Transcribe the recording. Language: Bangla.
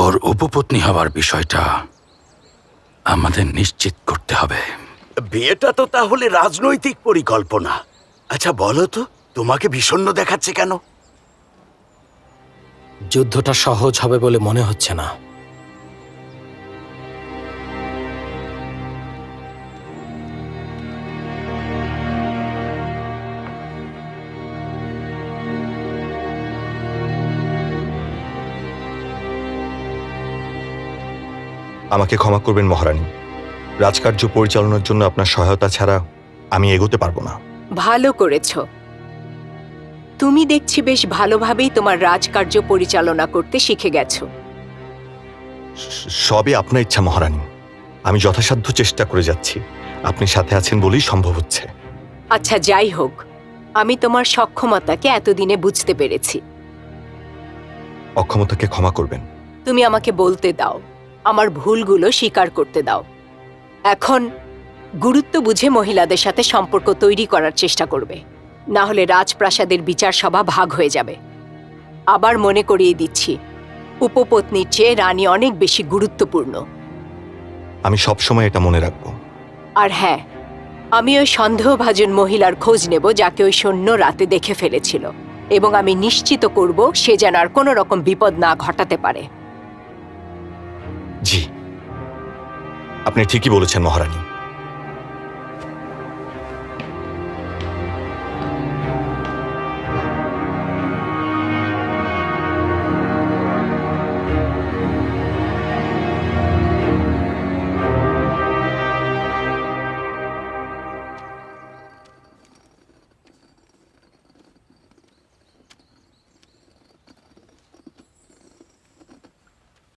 ওর উপপত্নী হওয়ার বিষয়টা আমাদের নিশ্চিত করতে হবে। বিয়েটা তো তাহলে রাজনৈতিক পরিকল্পনা। আচ্ছা বলো তো, তোমাকে বিষণ্ণ দেখাচ্ছে কেন? যুদ্ধটা সহজ হবে বলে মনে হচ্ছে না। আমাকে ক্ষমা করবেন মহারানী, রাজকার্য পরিচালনার জন্য আপনার সহায়তা ছাড়া আমি এগোতে পারবো না। ভালো করেছ। তুমি দেখছি বেশ ভালোভাবেই তোমার রাজকার্য পরিচালনা করতে শিখে গেছো। সবই আপনার ইচ্ছা মহারানী, আমি যথাসাধ্য চেষ্টা করে যাচ্ছি। আপনি সাথে আছেন বলেই সম্ভব হচ্ছে। আচ্ছা যাই হোক, আমি তোমার সক্ষমতাকে এতদিনে বুঝতে পেরেছি। অক্ষমতাকে ক্ষমা করবেন। তুমি আমাকে বলতে দাও, আমার ভুলগুলো স্বীকার করতে দাও। এখন গুরুত্ব বুঝে মহিলাদের সাথে সম্পর্ক তৈরি করার চেষ্টা করবে, না হলে রাজপ্রাসাদের বিচার সভা ভাগ হয়ে যাবে। আবার মনে করিয়ে দিচ্ছি, উপপত্নীর চেয়ে রানী অনেক বেশি গুরুত্বপূর্ণ। আমি সবসময় এটা মনে রাখবো। আর হ্যাঁ, আমি ওই সন্দেহভাজন মহিলার খোঁজ নেব যাকে ওই সৈন্য রাতে দেখে ফেলেছিল, এবং আমি নিশ্চিত করব সে যেন আর কোনো রকম বিপদ না ঘটাতে পারে। জি, আপনি ঠিকই বলেছেন মহারানী।